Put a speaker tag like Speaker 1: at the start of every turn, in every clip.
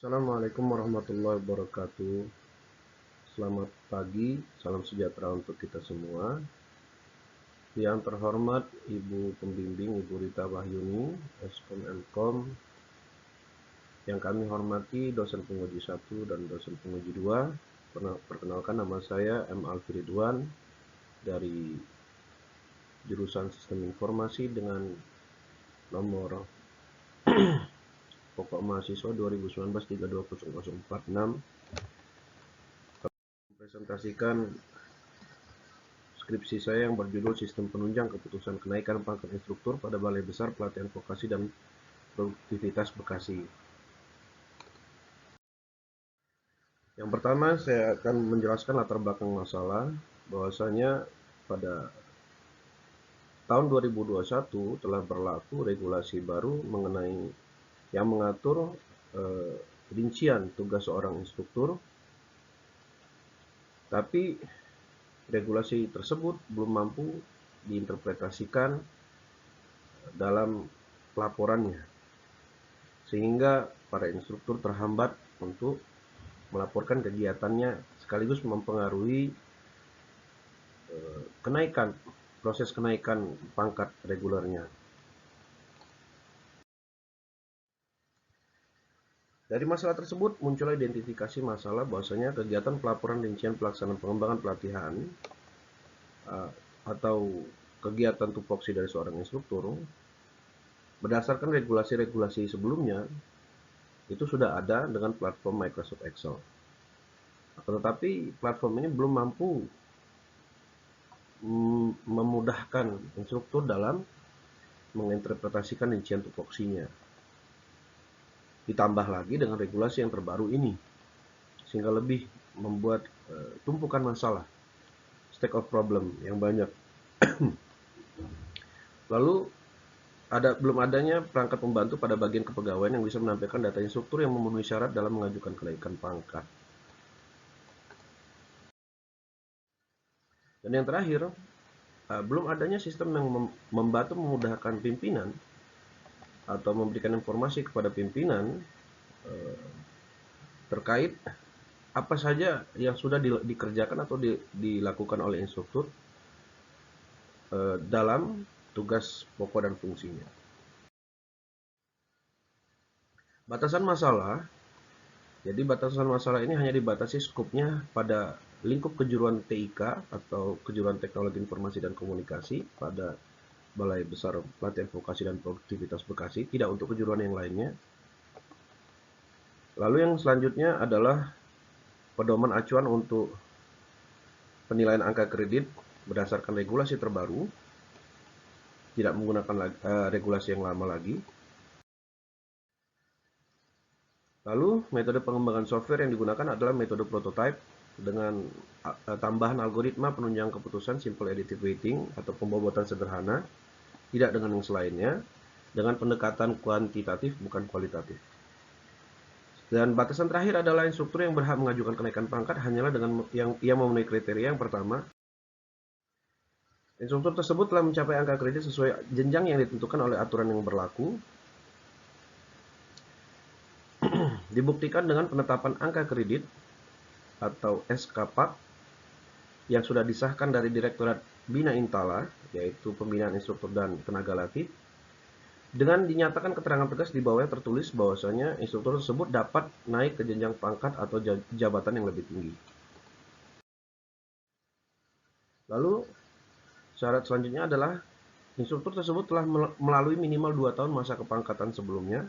Speaker 1: Assalamualaikum warahmatullahi wabarakatuh. Selamat pagi, salam sejahtera untuk kita semua. Yang terhormat Ibu Pembimbing Ibu Rita Wahyuni, Eskom Elkom. Yang kami hormati dosen penguji 1 dan dosen penguji 2. Perkenalkan, nama saya M. Alfi Ridwan dari jurusan Sistem Informasi dengan nomor pokok mahasiswa 2019-320046. Presentasikan skripsi saya yang berjudul Sistem Penunjang Keputusan Kenaikan Pangkat Instruktur pada Balai Besar Pelatihan Vokasi dan Produktivitas Bekasi. Yang pertama, saya akan menjelaskan latar belakang masalah, bahwasanya pada tahun 2021 telah berlaku regulasi baru mengenai yang mengatur rincian tugas seorang instruktur, tapi regulasi tersebut belum mampu diinterpretasikan dalam pelaporannya, sehingga para instruktur terhambat untuk melaporkan kegiatannya sekaligus mempengaruhi proses kenaikan pangkat regulernya. Dari masalah tersebut muncul identifikasi masalah bahwasanya kegiatan pelaporan rincian pelaksanaan pengembangan pelatihan atau kegiatan tupoksi dari seorang instruktur berdasarkan regulasi-regulasi sebelumnya itu sudah ada dengan platform Microsoft Excel. Tetapi platform ini belum mampu memudahkan instruktur dalam menginterpretasikan rincian tupoksinya. Ditambah lagi dengan regulasi yang terbaru ini, sehingga lebih membuat tumpukan masalah, stack of problem yang banyak. Lalu belum adanya perangkat pembantu pada bagian kepegawaian yang bisa menampilkan data instruktur yang memenuhi syarat dalam mengajukan kenaikan pangkat. Dan yang terakhir, belum adanya sistem yang membantu memudahkan pimpinan atau memberikan informasi kepada pimpinan terkait apa saja yang sudah dikerjakan atau dilakukan oleh instruktur dalam tugas pokok dan fungsinya. Batasan masalah, jadi batasan masalah ini hanya dibatasi skupnya pada lingkup kejuruan TIK atau kejuruan Teknologi Informasi dan Komunikasi pada Balai Besar Pelatihan Vokasi dan Produktivitas Bekasi, tidak untuk kejuruan yang lainnya. Lalu yang selanjutnya adalah pedoman acuan untuk penilaian angka kredit berdasarkan regulasi terbaru, tidak menggunakan regulasi yang lama lagi. Lalu metode pengembangan software yang digunakan adalah metode prototype dengan tambahan algoritma penunjang keputusan simple additive weighting atau pembobotan sederhana, tidak dengan yang selainnya, dengan pendekatan kuantitatif bukan kualitatif. Dan batasan terakhir adalah instruktur yang berhak mengajukan kenaikan pangkat hanyalah dengan yang memenuhi kriteria yang pertama. Instruktur tersebut telah mencapai angka kredit sesuai jenjang yang ditentukan oleh aturan yang berlaku. Dibuktikan dengan penetapan angka kredit atau SKPAK yang sudah disahkan dari Direktorat Bina Intala, yaitu Pembinaan Instruktur dan Tenaga Latih, dengan dinyatakan keterangan tegas di bawahnya tertulis bahwasanya instruktur tersebut dapat naik ke jenjang pangkat atau jabatan yang lebih tinggi. Lalu syarat selanjutnya adalah instruktur tersebut telah melalui minimal 2 tahun masa kepangkatan sebelumnya.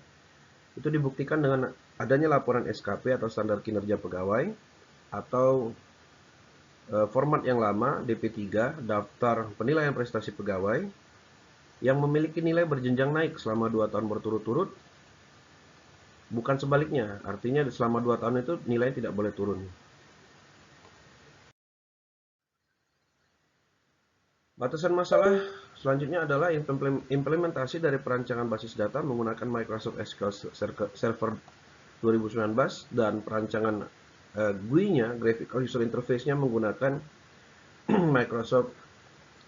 Speaker 1: Itu dibuktikan dengan adanya laporan SKP atau standar kinerja pegawai atau format yang lama DP3, daftar penilaian prestasi pegawai, yang memiliki nilai berjenjang naik selama 2 tahun berturut-turut, bukan sebaliknya, artinya selama 2 tahun itu nilai tidak boleh turun. Batasan masalah selanjutnya adalah implementasi dari perancangan basis data menggunakan Microsoft SQL Server 2019 dan perancangan GUI-nya, Graphical User Interface-nya menggunakan Microsoft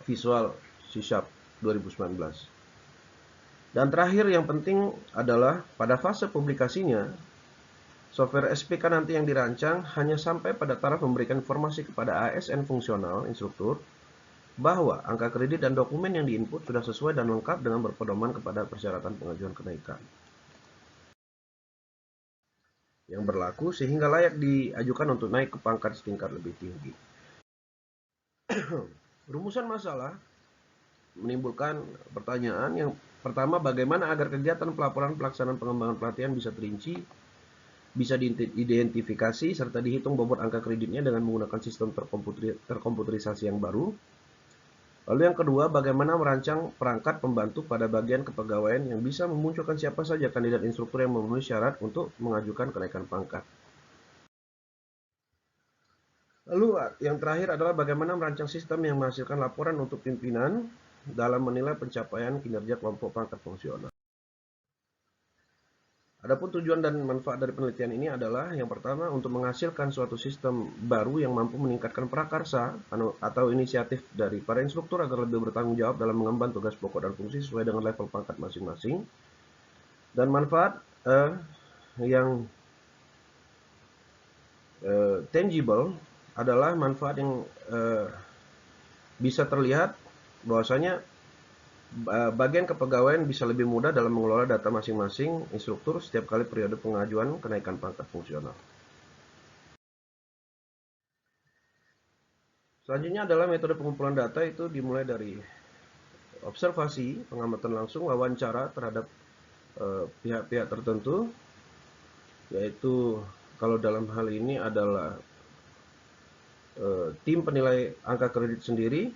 Speaker 1: Visual C# 2019. Dan terakhir yang penting adalah pada fase publikasinya, Software SPK nanti yang dirancang hanya sampai pada taraf memberikan informasi kepada ASN fungsional instruktur bahwa angka kredit dan dokumen yang diinput sudah sesuai dan lengkap dengan berpedoman kepada persyaratan pengajuan kenaikan yang berlaku sehingga layak diajukan untuk naik ke pangkat setingkat lebih tinggi. Rumusan masalah menimbulkan pertanyaan. Yang pertama, bagaimana agar kegiatan pelaporan pelaksanaan pengembangan pelatihan bisa terinci, bisa diidentifikasi, serta dihitung bobot angka kreditnya dengan menggunakan sistem terkomputerisasi yang baru. Lalu yang kedua, bagaimana merancang perangkat pembantu pada bagian kepegawaian yang bisa memunculkan siapa saja kandidat instruktur yang memenuhi syarat untuk mengajukan kenaikan pangkat. Lalu yang terakhir adalah bagaimana merancang sistem yang menghasilkan laporan untuk pimpinan dalam menilai pencapaian kinerja kelompok pangkat fungsional. Adapun tujuan dan manfaat dari penelitian ini adalah yang pertama untuk menghasilkan suatu sistem baru yang mampu meningkatkan prakarsa atau inisiatif dari para instruktur agar lebih bertanggung jawab dalam mengemban tugas pokok dan fungsi sesuai dengan level pangkat masing-masing. Dan manfaat yang tangible adalah manfaat yang bisa terlihat bahwasanya bagian kepegawaian bisa lebih mudah dalam mengelola data masing-masing instruktur setiap kali periode pengajuan kenaikan pangkat fungsional. Selanjutnya adalah metode pengumpulan data, itu dimulai dari observasi, pengamatan langsung, wawancara terhadap pihak-pihak tertentu, yaitu kalau dalam hal ini adalah tim penilai angka kredit sendiri,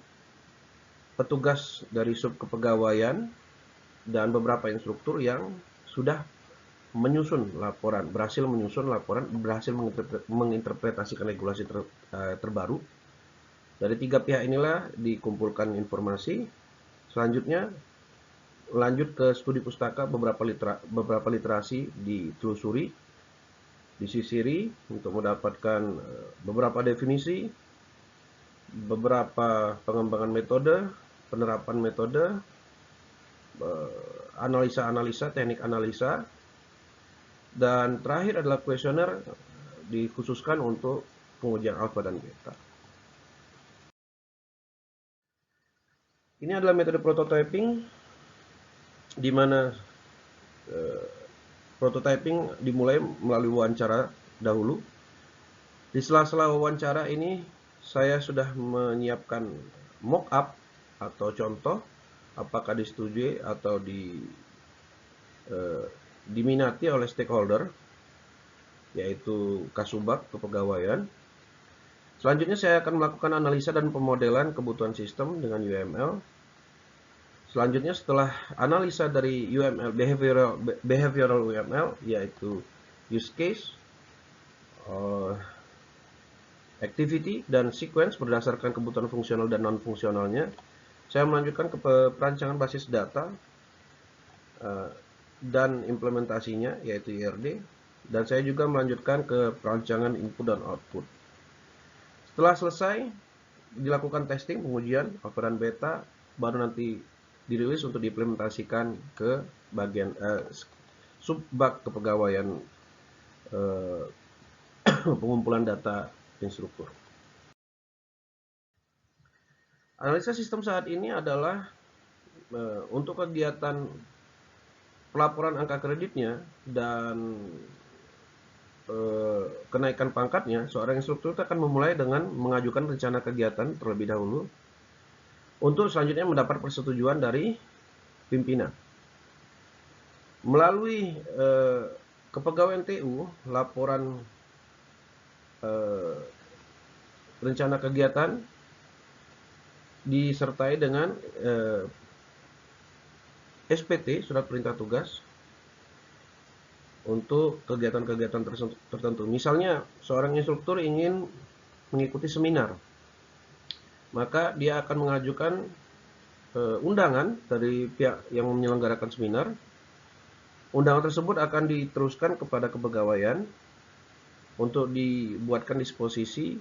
Speaker 1: petugas dari sub kepegawaian, dan beberapa instruktur yang sudah berhasil menyusun laporan, berhasil menginterpretasikan regulasi terbaru. Dari tiga pihak inilah dikumpulkan informasi. Selanjutnya lanjut ke studi pustaka, beberapa literasi ditelusuri, disisiri untuk mendapatkan beberapa definisi, beberapa pengembangan metode, penerapan metode, analisa-analisa, teknik analisa, dan terakhir adalah kuesioner dikhususkan untuk pengujian alfa dan beta. Ini adalah metode prototyping, di mana prototyping dimulai melalui wawancara dahulu. Di sela-sela wawancara ini saya sudah menyiapkan mock-up atau contoh, apakah disetujui atau diminati oleh stakeholder, yaitu Kasubag kepegawaian. Selanjutnya saya akan melakukan analisa dan pemodelan kebutuhan sistem dengan UML. Selanjutnya setelah analisa dari UML, behavioral UML, yaitu use case, activity, dan sequence berdasarkan kebutuhan fungsional dan non-fungsionalnya, saya melanjutkan ke perancangan basis data dan implementasinya, yaitu IRD, dan saya juga melanjutkan ke perancangan input dan output. Setelah selesai dilakukan testing, pengujian alfa dan beta, baru nanti dirilis untuk diimplementasikan ke bagian subbag kepegawaian pengumpulan data instruktur. Analisa sistem saat ini adalah untuk kegiatan pelaporan angka kreditnya dan kenaikan pangkatnya, seorang instruktur akan memulai dengan mengajukan rencana kegiatan terlebih dahulu untuk selanjutnya mendapat persetujuan dari pimpinan. Melalui kepegawaian TU, laporan rencana kegiatan disertai dengan SPT, surat perintah tugas, untuk kegiatan-kegiatan tertentu. Misalnya seorang instruktur ingin mengikuti seminar, maka dia akan mengajukan undangan dari pihak yang menyelenggarakan seminar. Undangan tersebut akan diteruskan kepada kepegawaian untuk dibuatkan disposisi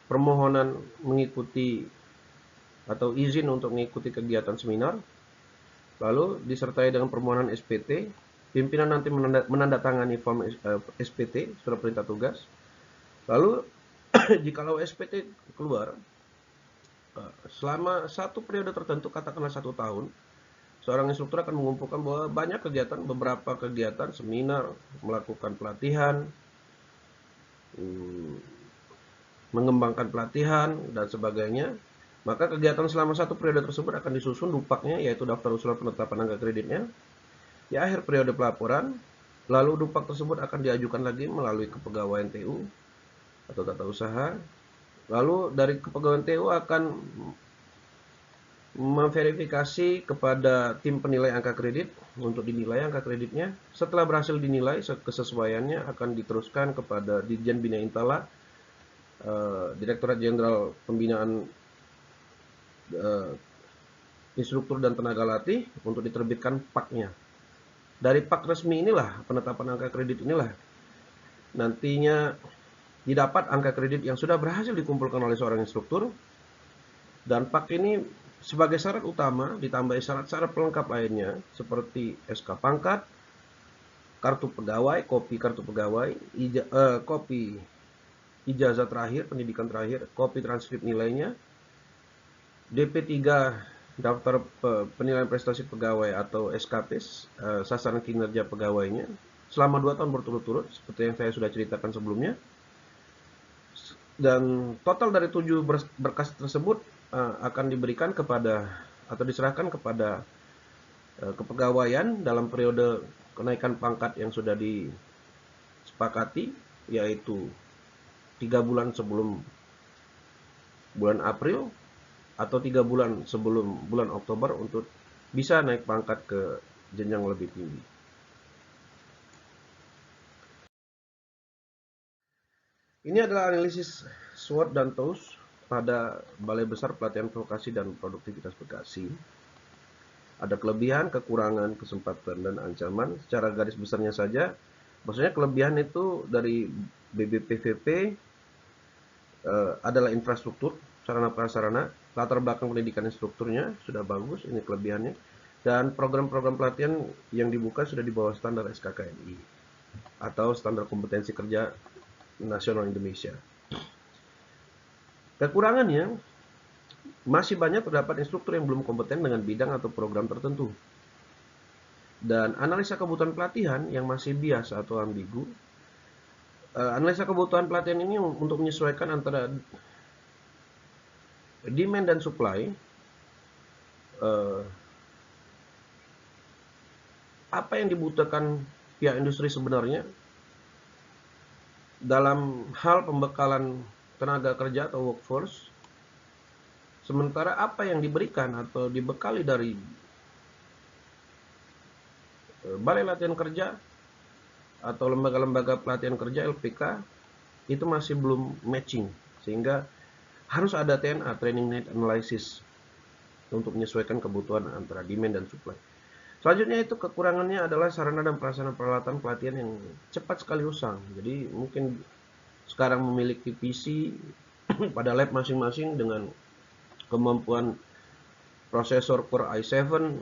Speaker 1: permohonan mengikuti atau izin untuk mengikuti kegiatan seminar, lalu disertai dengan permohonan SPT Pimpinan nanti menandatangani form SPT, surat perintah tugas. Lalu jikalau SPT keluar, selama satu periode tertentu, katakanlah 1 tahun, seorang instruktur akan mengumpulkan bahwa banyak kegiatan, beberapa kegiatan, seminar, melakukan pelatihan, mengembangkan pelatihan, dan sebagainya. Maka kegiatan selama satu periode tersebut akan disusun dupaknya, yaitu daftar usulan penetapan angka kreditnya. Di akhir periode pelaporan, lalu dupak tersebut akan diajukan lagi melalui kepegawaian TU atau tata usaha. Lalu dari kepegawaian TU akan memverifikasi kepada tim penilai angka kredit untuk dinilai angka kreditnya. Setelah berhasil dinilai, kesesuaiannya akan diteruskan kepada Ditjen Bina Intala, Direktorat Jenderal Pembinaan Instruktur dan Tenaga Latih untuk diterbitkan PAK-nya. Dari PAK resmi inilah, penetapan angka kredit inilah, nantinya didapat angka kredit yang sudah berhasil dikumpulkan oleh seorang instruktur. Dan PAK ini sebagai syarat utama ditambah syarat-syarat pelengkap lainnya seperti SK pangkat, kartu pegawai, kopi kartu pegawai, kopi ijazah terakhir, pendidikan terakhir, kopi transkrip nilainya, DP3 daftar penilaian prestasi pegawai atau SKP, sasaran kinerja pegawainya selama 2 tahun berturut-turut seperti yang saya sudah ceritakan sebelumnya. Dan total dari 7 berkas tersebut akan diberikan kepada atau diserahkan kepada kepegawaian dalam periode kenaikan pangkat yang sudah disepakati, yaitu 3 bulan sebelum bulan April atau 3 bulan sebelum bulan Oktober untuk bisa naik pangkat ke jenjang lebih tinggi. Ini adalah analisis SWOT dan TOWS pada Balai Besar Pelatihan Vokasi dan Produktivitas Bekasi. Ada kelebihan, kekurangan, kesempatan, dan ancaman. Secara garis besarnya saja, maksudnya kelebihan itu dari BBPVP adalah infrastruktur, sarana prasarana, latar belakang pendidikan instrukturnya sudah bagus, ini kelebihannya. Dan program-program pelatihan yang dibuka sudah di bawah standar SKKNI atau standar kompetensi kerja nasional Indonesia. Kekurangannya, masih banyak terdapat instruktur yang belum kompeten dengan bidang atau program tertentu. Dan analisa kebutuhan pelatihan yang masih bias atau ambigu. Analisa kebutuhan pelatihan ini untuk menyesuaikan antara demand dan supply. Apa yang dibutuhkan pihak industri sebenarnya dalam hal pembekalan tenaga kerja atau workforce, sementara apa yang diberikan atau dibekali dari Balai Latihan Kerja atau lembaga-lembaga pelatihan kerja LPK itu masih belum matching, sehingga harus ada TNA, Training Need Analysis, untuk menyesuaikan kebutuhan antara demand dan supply. Selanjutnya itu kekurangannya adalah sarana dan prasarana peralatan pelatihan yang cepat sekali usang. Jadi mungkin sekarang memiliki PC pada lab masing-masing dengan kemampuan prosesor Core i7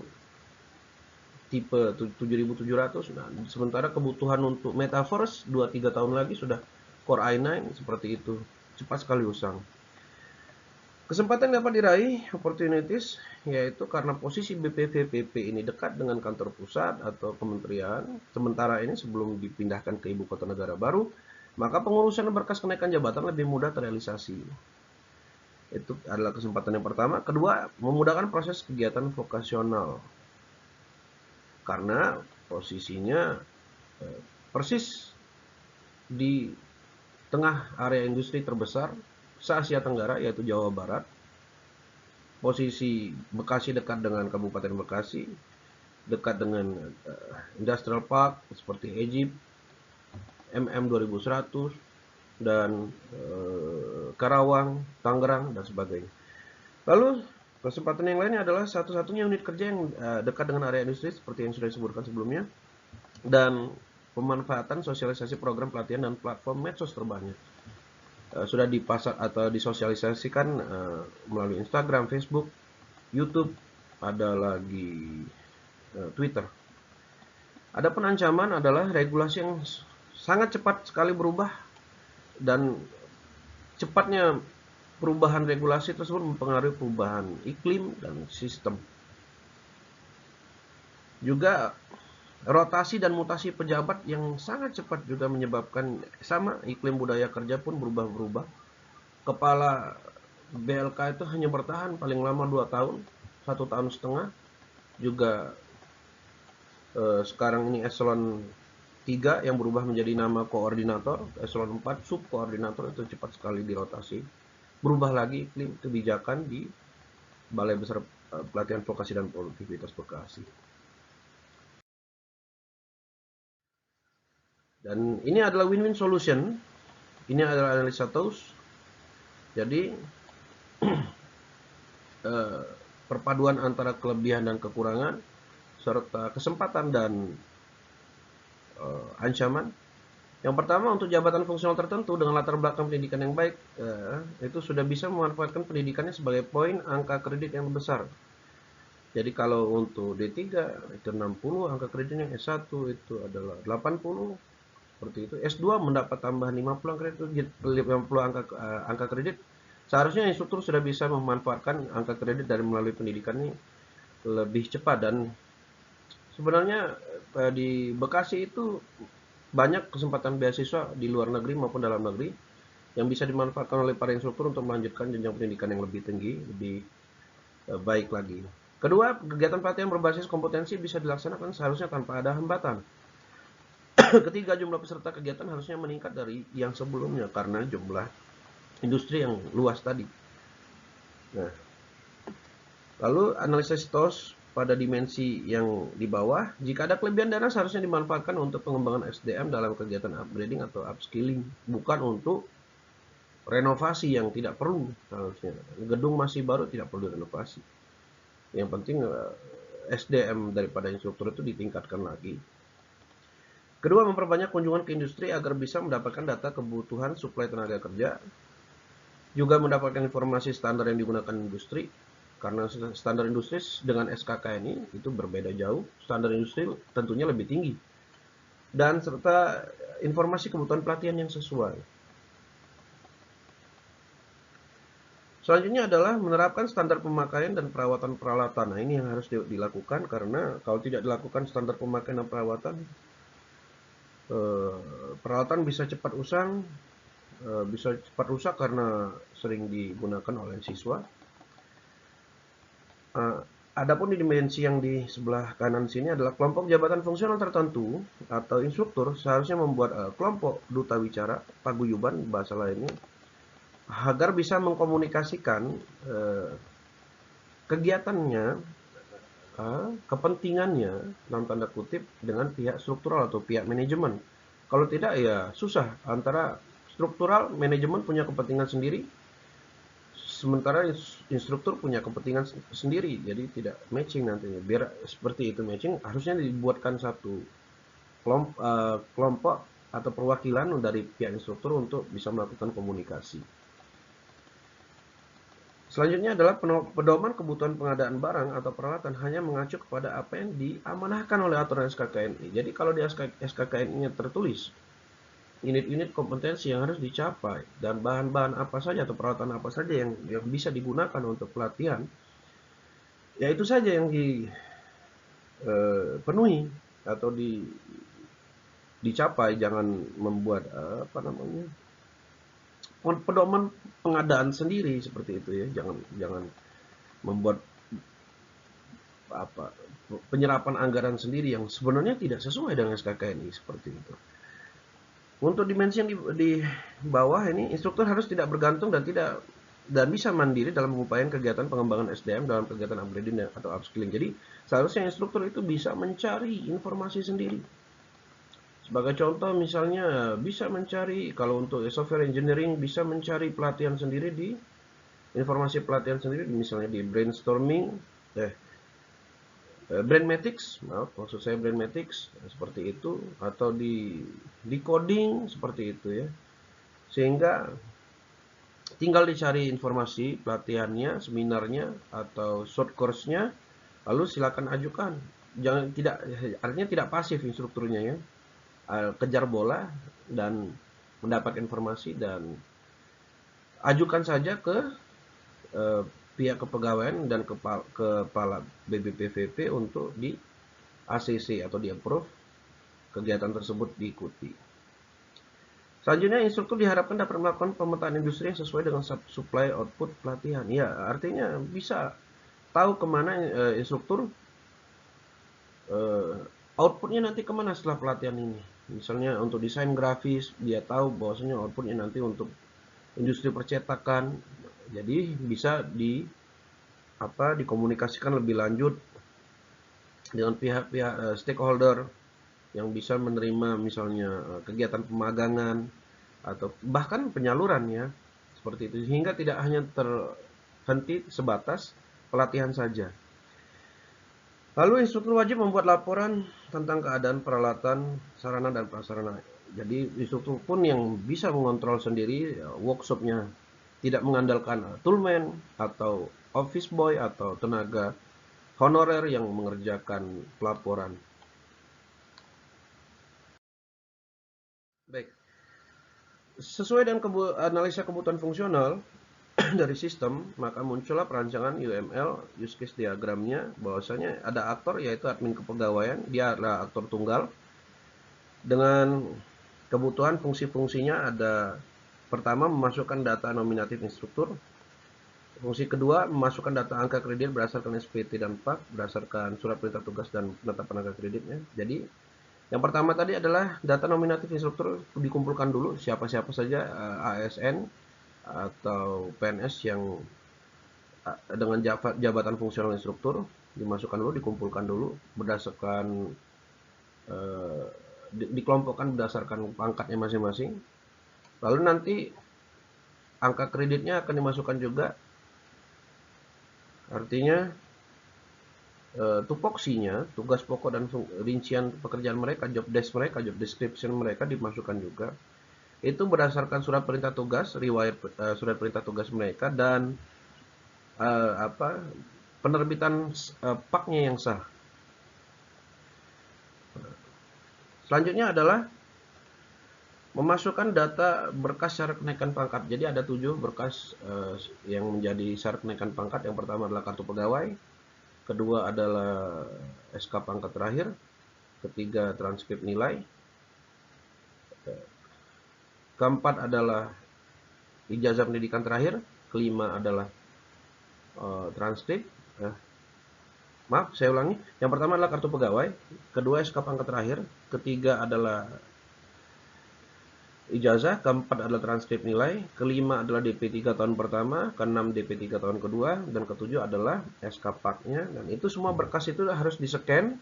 Speaker 1: tipe 7700. Nah, sementara kebutuhan untuk Metaverse 2-3 tahun lagi sudah Core i9 seperti itu. Cepat sekali usang. Kesempatan dapat diraih, opportunities, yaitu karena posisi BPVPP ini dekat dengan kantor pusat atau kementerian, sementara ini sebelum dipindahkan ke ibu kota negara baru, maka pengurusan berkas kenaikan jabatan lebih mudah terrealisasi. Itu adalah kesempatan yang pertama. Kedua, memudahkan proses kegiatan vokasional. Karena posisinya persis di tengah area industri terbesar se-Asia Tenggara, yaitu Jawa Barat. Posisi Bekasi dekat dengan Kabupaten Bekasi, dekat dengan Industrial Park seperti Egypt, MM 2100, dan Karawang, Tangerang, dan sebagainya. Lalu kesempatan yang lainnya adalah satu-satunya unit kerja yang dekat dengan area industri seperti yang sudah disebutkan sebelumnya, dan pemanfaatan sosialisasi program pelatihan dan platform medsos terbanyak. Sudah dipasar atau disosialisasikan melalui Instagram, Facebook, YouTube, ada lagi Twitter. Adapun ancaman adalah regulasi yang sangat cepat sekali berubah, dan cepatnya perubahan regulasi tersebut mempengaruhi perubahan iklim dan sistem. Juga rotasi dan mutasi pejabat yang sangat cepat juga menyebabkan sama iklim budaya kerja pun berubah-berubah. Kepala BLK itu hanya bertahan paling lama 2 tahun, 1,5 tahun. Juga sekarang ini eselon 3 yang berubah menjadi nama koordinator, eselon 4 subkoordinator itu cepat sekali dirotasi. Berubah lagi iklim kebijakan di Balai Besar Pelatihan Vokasi dan Produktivitas Bekasi. Dan ini adalah win-win solution. Ini adalah analisa TOWS. Jadi perpaduan antara kelebihan dan kekurangan, serta kesempatan dan ancaman. Yang pertama, untuk jabatan fungsional tertentu dengan latar belakang pendidikan yang baik, itu sudah bisa memanfaatkan pendidikannya sebagai poin angka kredit yang besar. Jadi kalau untuk D3 itu 60, angka kreditnya S1 itu adalah 80, seperti itu. S2 mendapat tambahan 50 angka kredit. Seharusnya instruktur sudah bisa memanfaatkan angka kredit dari melalui pendidikan ini lebih cepat. Dan sebenarnya di Bekasi itu banyak kesempatan beasiswa di luar negeri maupun dalam negeri yang bisa dimanfaatkan oleh para instruktur untuk melanjutkan jenjang pendidikan yang lebih tinggi, lebih baik lagi. Kedua, kegiatan pelatihan berbasis kompetensi bisa dilaksanakan seharusnya tanpa ada hambatan. Ketiga, jumlah peserta kegiatan harusnya meningkat dari yang sebelumnya karena jumlah industri yang luas tadi. Nah, lalu analisis TOWS pada dimensi yang di bawah, jika ada kelebihan dana seharusnya dimanfaatkan untuk pengembangan SDM dalam kegiatan upgrading atau upskilling, bukan untuk renovasi yang tidak perlu. Seharusnya gedung masih baru tidak perlu renovasi. Yang penting SDM daripada instruktur itu ditingkatkan lagi. Kedua, memperbanyak kunjungan ke industri agar bisa mendapatkan data kebutuhan suplai tenaga kerja. Juga mendapatkan informasi standar yang digunakan industri, karena standar industri dengan SKKNI itu berbeda jauh. Standar industri tentunya lebih tinggi. Dan serta informasi kebutuhan pelatihan yang sesuai. Selanjutnya adalah menerapkan standar pemakaian dan perawatan peralatan. Nah, ini yang harus dilakukan, karena kalau tidak dilakukan standar pemakaian dan perawatan, peralatan bisa cepat usang, bisa cepat rusak karena sering digunakan oleh siswa. Adapun di dimensi yang di sebelah kanan sini adalah kelompok jabatan fungsional tertentu atau instruktur seharusnya membuat kelompok duta wicara, paguyuban bahasa lainnya, agar bisa mengkomunikasikan kegiatannya, kepentingannya dalam tanda kutip dengan pihak struktural atau pihak manajemen. Kalau tidak ya susah, antara struktural manajemen punya kepentingan sendiri, sementara instruktur punya kepentingan sendiri, jadi tidak matching nantinya. Biar seperti itu matching, harusnya dibuatkan satu kelompok atau perwakilan dari pihak instruktur untuk bisa melakukan komunikasi. Selanjutnya adalah pedoman kebutuhan pengadaan barang atau peralatan hanya mengacu kepada apa yang diamanahkan oleh aturan SKKNI. Jadi kalau di SKKNI-nya tertulis unit-unit kompetensi yang harus dicapai dan bahan-bahan apa saja atau peralatan apa saja yang bisa digunakan untuk pelatihan, ya itu saja yang dipenuhi atau dicapai. Jangan membuat pedoman pengadaan sendiri seperti itu ya. Jangan membuat penyerapan anggaran sendiri yang sebenarnya tidak sesuai dengan SKKNI seperti itu. Untuk dimensi yang di bawah ini, instruktur harus tidak bergantung dan bisa mandiri dalam mengupayakan kegiatan pengembangan SDM dalam kegiatan upgrading atau upskilling. Jadi seharusnya instruktur itu bisa mencari informasi sendiri. Sebagai contoh misalnya bisa mencari, kalau untuk software engineering bisa mencari pelatihan sendiri di informasi pelatihan sendiri, misalnya di Brainmatics, maksud saya Brainmatics seperti itu, atau di coding seperti itu ya. Sehingga tinggal dicari informasi pelatihannya, seminarnya atau short course-nya, lalu silakan ajukan. jangan tidak artinya tidak pasif instrukturnya ya. Kejar bola dan mendapat informasi dan ajukan saja ke pihak kepegawaian dan kepala BBPVP untuk di ACC atau di approve kegiatan tersebut diikuti. Selanjutnya, instruktur diharapkan dapat melakukan pemetaan industri yang sesuai dengan supply output pelatihan. Ya, artinya bisa tahu kemana instruktur outputnya nanti kemana setelah pelatihan ini. Misalnya untuk desain grafis, dia tahu bahwasanya outputnya nanti untuk industri percetakan. Jadi bisa dikomunikasikan lebih lanjut dengan pihak-pihak stakeholder yang bisa menerima misalnya kegiatan pemagangan atau bahkan penyaluran ya, seperti itu, sehingga tidak hanya terhenti sebatas pelatihan saja. Lalu instruktur wajib membuat laporan tentang keadaan peralatan, sarana dan prasarana. Jadi instruktur pun yang bisa mengontrol sendiri workshopnya, tidak mengandalkan toolman atau office boy atau tenaga honorer yang mengerjakan pelaporan. Baik, sesuai dengan analisa kebutuhan fungsional dari sistem, maka muncullah perancangan UML, use case diagramnya, bahwasanya ada aktor yaitu admin kepegawaian, dia adalah aktor tunggal dengan kebutuhan fungsi-fungsinya. Ada pertama memasukkan data nominatif instruktur, fungsi kedua memasukkan data angka kredit berdasarkan SPT dan PAK berdasarkan surat perintah tugas dan penetapan angka kreditnya. Jadi yang pertama tadi adalah data nominatif instruktur dikumpulkan dulu, siapa-siapa saja ASN atau PNS yang dengan jabatan fungsional instruktur dimasukkan dulu, dikumpulkan dulu berdasarkan dikelompokkan berdasarkan pangkatnya masing-masing. Lalu nanti angka kreditnya akan dimasukkan juga, artinya tupoksinya, tugas pokok dan rincian pekerjaan mereka, job desk mereka, job description mereka dimasukkan juga. Itu berdasarkan surat perintah tugas, riwayat surat perintah tugas mereka dan penerbitan PAK-nya yang sah. Selanjutnya adalah memasukkan data berkas syarat kenaikan pangkat. Jadi ada 7 berkas yang menjadi syarat kenaikan pangkat. Yang pertama adalah kartu pegawai, kedua adalah SK pangkat terakhir, ketiga transkrip nilai, keempat adalah ijazah pendidikan terakhir, kelima adalah transkrip. Maaf, saya ulangi. Yang pertama adalah kartu pegawai, kedua SK pangkat terakhir, ketiga adalah ijazah, keempat adalah transkrip nilai, kelima adalah DP 3 tahun pertama, keenam DP 3 tahun kedua, dan ketujuh adalah SK PAK-nya. Dan itu semua berkas itu harus di-scan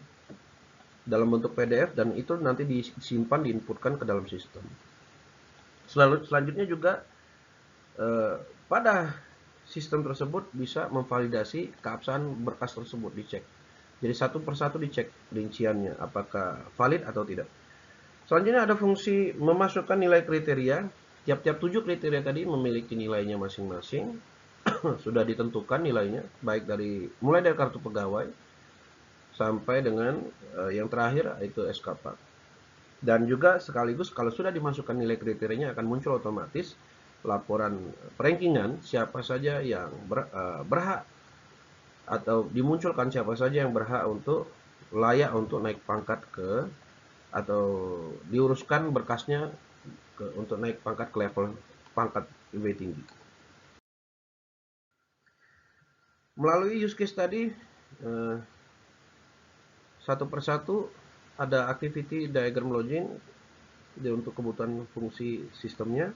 Speaker 1: dalam bentuk PDF dan itu nanti disimpan, diinputkan ke dalam sistem. Selanjutnya juga pada sistem tersebut bisa memvalidasi keabsahan berkas tersebut, dicek. Jadi satu persatu dicek rinciannya apakah valid atau tidak. Selanjutnya ada fungsi memasukkan nilai kriteria. Tiap-tiap 7 kriteria tadi memiliki nilainya masing-masing. Sudah ditentukan nilainya, baik mulai dari kartu pegawai sampai dengan yang terakhir itu SK PAK. Dan juga sekaligus kalau sudah dimasukkan nilai kriterianya akan muncul otomatis laporan rankingan siapa saja yang berhak atau dimunculkan siapa saja yang berhak untuk layak untuk naik pangkat atau diuruskan berkasnya untuk naik pangkat ke level pangkat lebih tinggi. Melalui use case tadi satu persatu ada activity diagram login untuk kebutuhan fungsi sistemnya.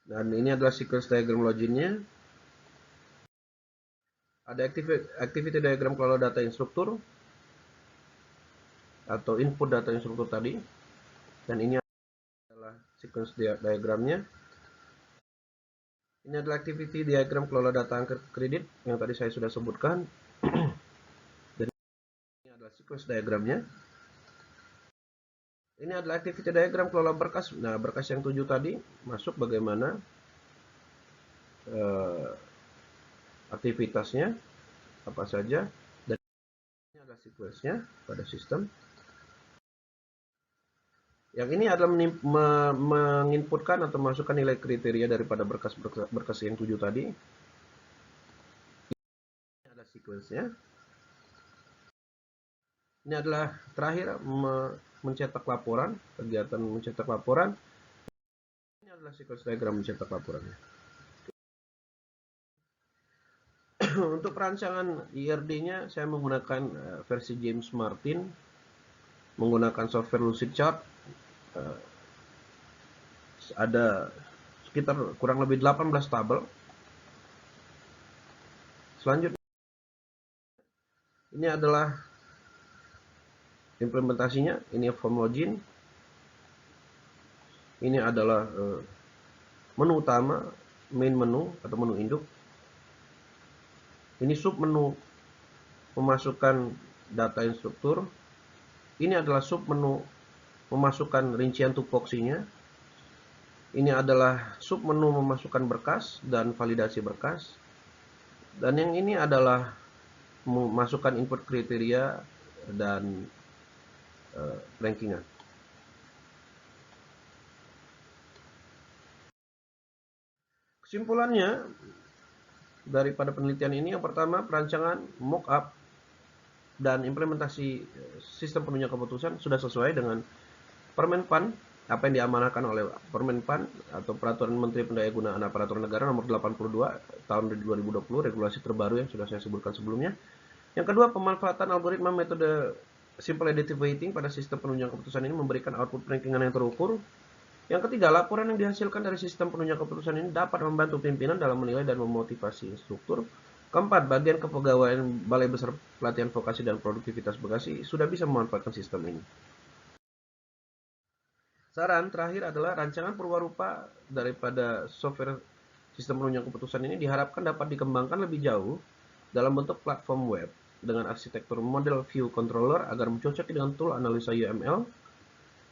Speaker 1: Dan ini adalah sequence diagram loginnya. Ada activity diagram kelola data instruktur atau input data instruktur tadi. Dan ini adalah sequence diagramnya. Ini adalah activity diagram kelola data angka kredit yang tadi saya sudah sebutkan. Dan ini adalah sequence diagramnya. Ini adalah activity diagram kelola berkas. Nah, berkas yang 7 tadi masuk bagaimana aktivitasnya, apa saja. sequence-nya pada sistem. Yang ini adalah menginputkan atau masukkan nilai kriteria daripada berkas yang 7 tadi. Ini ada sequence-nya. Ini adalah terakhir mencetak laporan, kegiatan mencetak laporan. Ini adalah sequence diagram mencetak laporannya. Untuk perancangan IRD-nya saya menggunakan versi James Martin, menggunakan software Lucidchart. Ada sekitar kurang lebih 18 tabel. Selanjutnya ini adalah implementasinya. Ini form login. Ini adalah menu utama, main menu atau menu induk. Ini sub menu memasukkan data instruktur. Ini adalah sub menu memasukkan rincian tupoksinya. Ini adalah sub menu memasukkan berkas dan validasi berkas. Dan yang ini adalah memasukkan input kriteria dan rankingan. Kesimpulannya daripada penelitian ini, yang pertama, perancangan, mock-up, dan implementasi sistem penunjang keputusan sudah sesuai dengan Permenpan, apa yang diamanahkan oleh Permenpan atau Peraturan Menteri Pendayagunaan Aparatur Negara Nomor 82 Tahun 2020, regulasi terbaru yang sudah saya sebutkan sebelumnya. Yang kedua, pemanfaatan algoritma metode Simple Additive Weighting pada sistem penunjang keputusan ini memberikan output rankingan yang terukur. Yang ketiga, laporan yang dihasilkan dari sistem penunjang keputusan ini dapat membantu pimpinan dalam menilai dan memotivasi instruktur. Keempat, bagian kepegawaian Balai Besar Pelatihan Vokasi dan Produktivitas Bekasi sudah bisa memanfaatkan sistem ini. Saran terakhir adalah rancangan perwarupa daripada software sistem penunjang keputusan ini diharapkan dapat dikembangkan lebih jauh dalam bentuk platform web dengan arsitektur model view controller agar mencocoki dengan tool analisa UML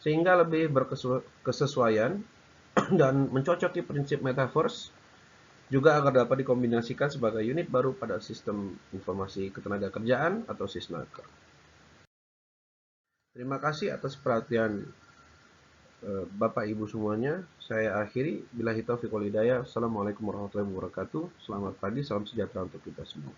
Speaker 1: sehingga lebih berkesesuaian dan mencocoki prinsip metaverse, juga agar dapat dikombinasikan sebagai unit baru pada sistem informasi ketenagakerjaan atau Sisnaker. Terima kasih atas perhatian Bapak Ibu semuanya. Saya akhiri. Billahi taufiq wal hidayah. Assalamualaikum warahmatullahi wabarakatuh. Selamat pagi, salam sejahtera untuk kita semua.